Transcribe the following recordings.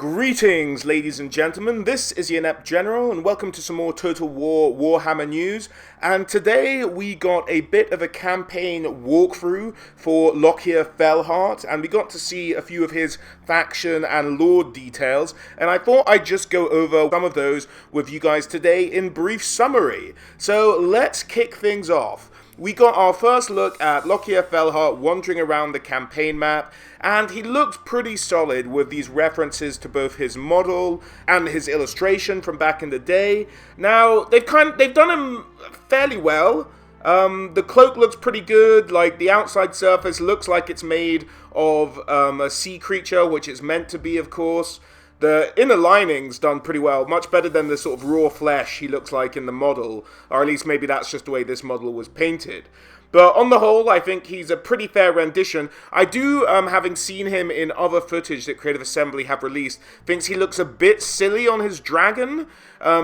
Greetings, ladies and gentlemen, this is the Inept General, and welcome to some more Total War Warhammer news. And today we got a bit of a campaign walkthrough for Lokhir Fellheart, and we got to see a few of his faction and lord details, and I thought I'd just go over some of those with you guys today in brief summary. So let's kick things off. We got our first look at Lokhir Fellheart wandering around the campaign map, and he looked pretty solid with these references to both his model and his illustration from back in the day. Now, they've done him fairly well. The cloak looks pretty good, like the outside surface looks like it's made of a sea creature, which it's meant to be, of course. The inner lining's done pretty well, much better than the sort of raw flesh he looks like in the model, or at least maybe that's just the way this model was painted. But on the whole, I think he's a pretty fair rendition. I do, having seen him in other footage that Creative Assembly have released, thinks he looks a bit silly on his dragon,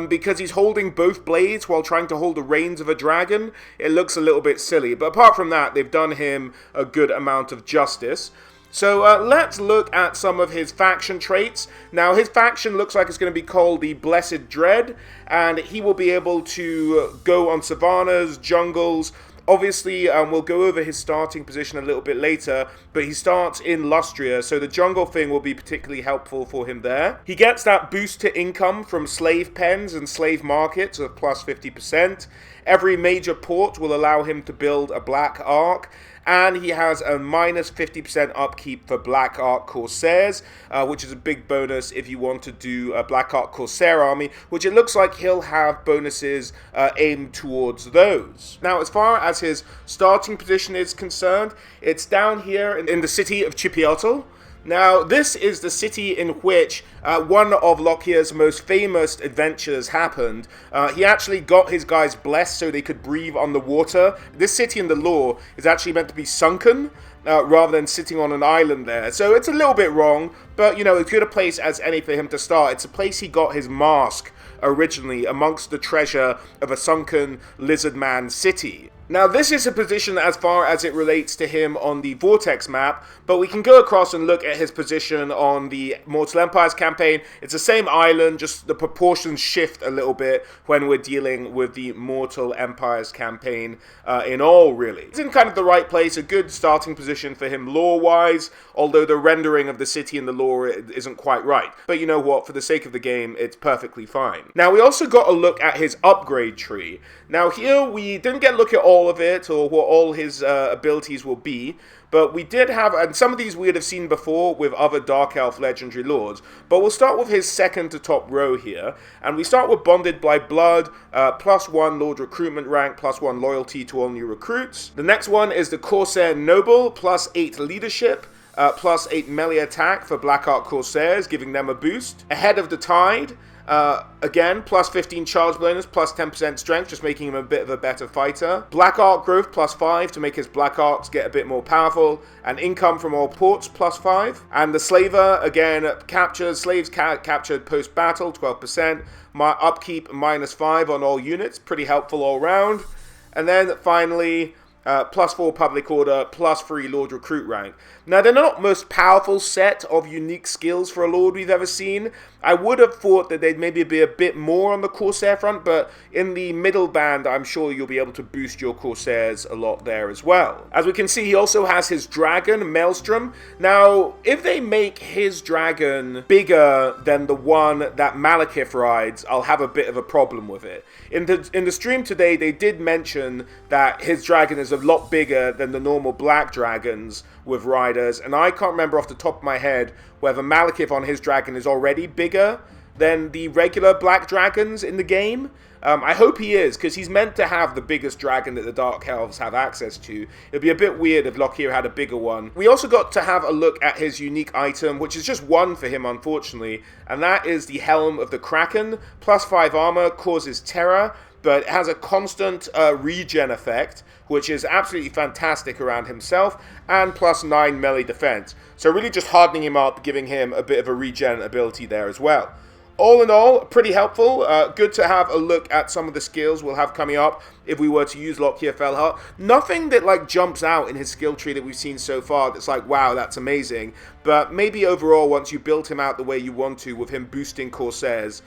because he's holding both blades while trying to hold the reins of a dragon. It looks a little bit silly, but apart from that, they've done him a good amount of justice. So let's look at some of his faction traits. Now, his faction looks like it's going to be called the Blessed Dread, and he will be able to go on savannas, jungles. Obviously, we'll go over his starting position a little bit later, but he starts in Lustria, so the jungle thing will be particularly helpful for him there. He gets that boost to income from slave pens and slave markets of plus 50%. Every major port will allow him to build a Black Ark, and he has a minus 50% upkeep for Black Ark Corsairs, which is a big bonus if you want to do a Black Ark Corsair army, which it looks like he'll have bonuses aimed towards those. Now, as far as his starting position is concerned, it's down here in the city of Chipiotl. Now, this is the city in which one of Lokhir's most famous adventures happened. He actually got his guys blessed so they could breathe on the water. This city in the lore is actually meant to be sunken, rather than sitting on an island there. So it's a little bit wrong, but, you know, as good a place as any for him to start. It's a place he got his mask originally, amongst the treasure of a sunken lizard man city. Now, this is a position as far as it relates to him on the Vortex map, but we can go across and look at his position on the Mortal Empires campaign. It's the same island, just the proportions shift a little bit when we're dealing with the Mortal Empires campaign in all, really. It's in kind of the right place, a good starting position for him lore-wise, although the rendering of the city in the lore isn't quite right. But you know what, for the sake of the game, it's perfectly fine. Now, we also got a look at his upgrade tree. Now, here we didn't get a look at all of it, or what all his abilities will be, but we did have, and some of these we would have seen before with other Dark Elf Legendary Lords, but we'll start with his second to top row here, and we start with Bonded by Blood, +1 Lord Recruitment rank, +1 loyalty to all new recruits. The next one is the Corsair Noble, +8 leadership, +8 melee attack for Black Ark Corsairs, giving them a boost. Ahead of the Tide, again, +15 charge bonus, +10% strength, just making him a bit of a better fighter. Black Ark growth, +5 to make his Black Arks get a bit more powerful. And income from all ports, +5. And the Slaver, again, slaves captured post-battle, 12%. My upkeep, -5 on all units, pretty helpful all round. And then finally, +4 public order, +3 Lord Recruit rank. Now, they're not the most powerful set of unique skills for a Lord we've ever seen. I would have thought that they'd maybe be a bit more on the Corsair front, but in the middle band, I'm sure you'll be able to boost your Corsairs a lot there as well. As we can see, he also has his dragon, Maelstrom. Now, if they make his dragon bigger than the one that Malekith rides, I'll have a bit of a problem with it. In the stream today, they did mention that his dragon is a lot bigger than the normal black dragons with riders, and I can't remember off the top of my head whether Malekith on his dragon is already bigger than the regular black dragons in the game. I hope he is, because he's meant to have the biggest dragon that the Dark Elves have access to. It'd be a bit weird if Lokhir had a bigger one. We also got to have a look at his unique item, which is just one for him, unfortunately, and that is the Helm of the Kraken. +5 armor, causes terror, but it has a constant regen effect, which is absolutely fantastic around himself, and +9 melee defense. So really just hardening him up, giving him a bit of a regen ability there as well. All in all, pretty helpful. Good to have a look at some of the skills we'll have coming up if we were to use Lokhir Fellheart. Nothing that like jumps out in his skill tree that we've seen so far that's like, wow, that's amazing. But maybe overall, once you build him out the way you want to, with him boosting Corsairs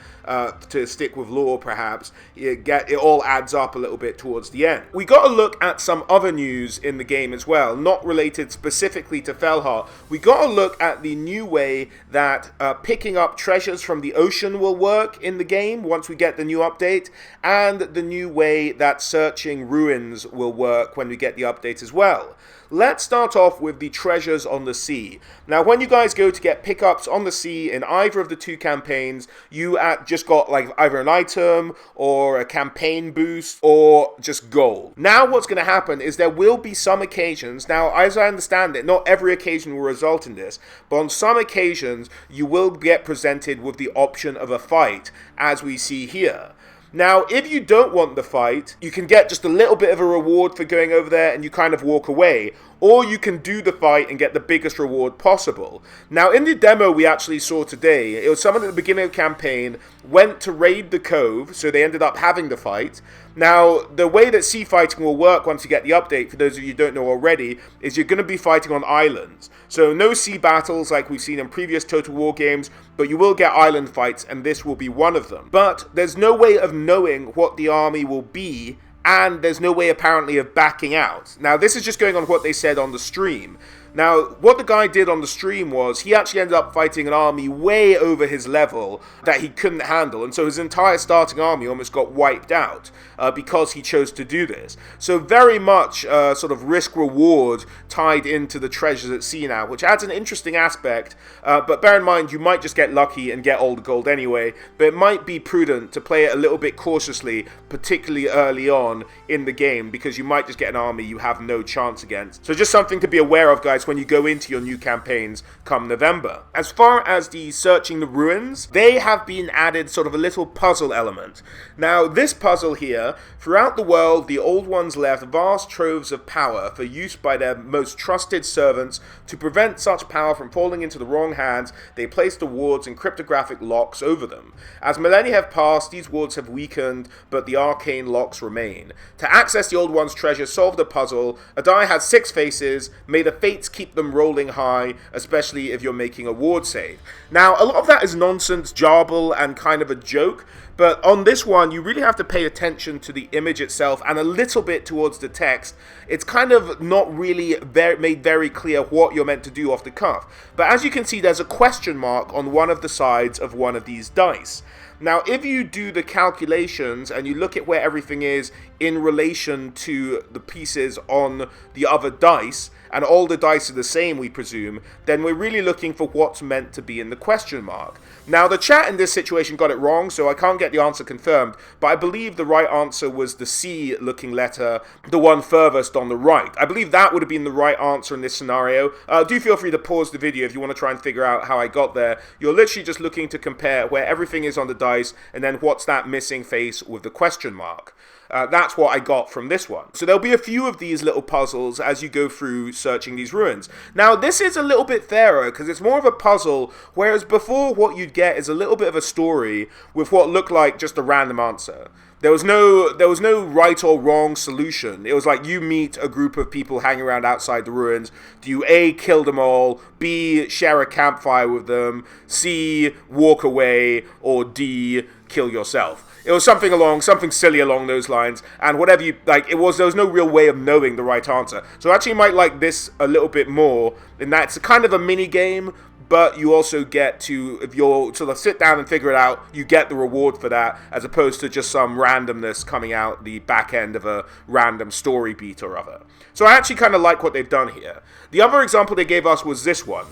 to stick with lore, perhaps, it all adds up a little bit towards the end. We got to look at some other news in the game as well, not related specifically to Fellheart. We got to look at the new way that picking up treasures from the ocean will work in the game once we get the new update, and the new way that searching ruins will work when we get the update as well. Let's start off with the treasures on the sea. Now, when you guys go to get pickups on the sea in either of the two campaigns, you just got like either an item or a campaign boost or just gold. Now, what's going to happen is there will be some occasions, now as I understand it, not every occasion will result in this, but on some occasions you will get presented with the option of a fight, as we see here. Now, if you don't want the fight, you can get just a little bit of a reward for going over there and you kind of walk away. Or you can do the fight and get the biggest reward possible. Now, in the demo we actually saw today, it was someone at the beginning of the campaign went to raid the cove, so they ended up having the fight. Now, the way that sea fighting will work once you get the update, for those of you who don't know already, is you're going to be fighting on islands. So no sea battles like we've seen in previous Total War games, but you will get island fights, and this will be one of them. But there's no way of knowing what the army will be, and there's no way apparently of backing out. Now, this is just going on what they said on the stream. Now, what the guy did on the stream was he actually ended up fighting an army way over his level that he couldn't handle, and so his entire starting army almost got wiped out because he chose to do this. So very much sort of risk-reward tied into the treasures at sea now, which adds an interesting aspect, but bear in mind you might just get lucky and get all the gold anyway, but it might be prudent to play it a little bit cautiously, particularly early on in the game, because you might just get an army you have no chance against. So just something to be aware of, guys, when you go into your new campaigns come November. As far as the searching the ruins, they have been added sort of a little puzzle element. Now, this puzzle here, throughout the world, the Old Ones left vast troves of power for use by their most trusted servants. To prevent such power from falling into the wrong hands, they placed the wards and cryptographic locks over them. As millennia have passed, these wards have weakened, but the arcane locks remain. To access the Old Ones' treasure, solve the puzzle. A die has 6 faces. May the fates keep them rolling high, especially if you're making a ward save. Now, a lot of that is nonsense, jarble, and kind of a joke, but on this one, you really have to pay attention to the image itself and a little bit towards the text. It's kind of not really made very clear what you're meant to do off the cuff. But as you can see, there's a question mark on one of the sides of one of these dice. Now, if you do the calculations and you look at where everything is in relation to the pieces on the other dice, and all the dice are the same, we presume, then we're really looking for what's meant to be in the question mark. Now, the chat in this situation got it wrong, so I can't get the answer confirmed, but I believe the right answer was the C-looking letter, the one furthest on the right. I believe that would have been the right answer in this scenario. Do feel free to pause the video if you want to try and figure out how I got there. You're literally just looking to compare where everything is on the dice, and then what's that missing face with the question mark. That's what I got from this one. So there'll be a few of these little puzzles as you go through searching these ruins. Now, this is a little bit fairer because it's more of a puzzle, whereas before what you'd get is a little bit of a story with what looked like just a random answer. There was no right or wrong solution. It was like you meet a group of people hanging around outside the ruins. Do you A, kill them all, B, share a campfire with them, C, walk away, or D, kill yourself? It was something silly along those lines, and whatever you like, there was no real way of knowing the right answer. So I actually might like this a little bit more in that it's kind of a mini game, but you also get to, if you're sort of sit down and figure it out, you get the reward for that, as opposed to just some randomness coming out the back end of a random story beat or other. So I actually kind of like what they've done here. The other example they gave us was this one.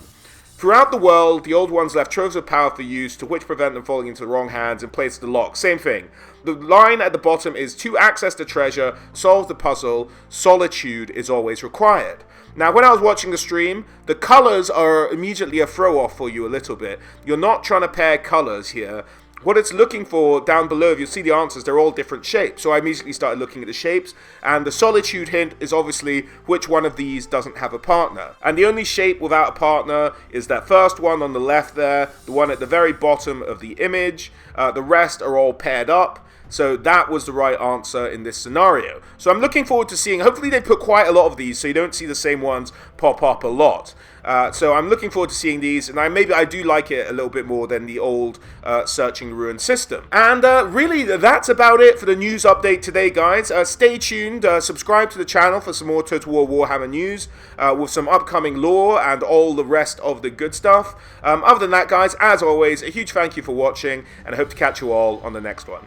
Throughout the world, the Old Ones left troves of power for use, to which prevent them falling into the wrong hands and place the lock. Same thing. The line at the bottom is, to access the treasure, solve the puzzle, solitude is always required. Now, when I was watching the stream, the colors are immediately a throw-off for you a little bit. You're not trying to pair colors here. What it's looking for down below, if you see the answers, they're all different shapes. So I immediately started looking at the shapes, and the solitude hint is obviously which one of these doesn't have a partner. And the only shape without a partner is that first one on the left there, the one at the very bottom of the image. The rest are all paired up. So that was the right answer in this scenario. So I'm looking forward to seeing, hopefully they put quite a lot of these so you don't see the same ones pop up a lot. So I'm looking forward to seeing these, and maybe I do like it a little bit more than the old Searching the Ruin system. And really, that's about it for the news update today, guys. Stay tuned, subscribe to the channel for some more Total War Warhammer news, with some upcoming lore and all the rest of the good stuff. Other than that, guys, as always, a huge thank you for watching, and I hope to catch you all on the next one.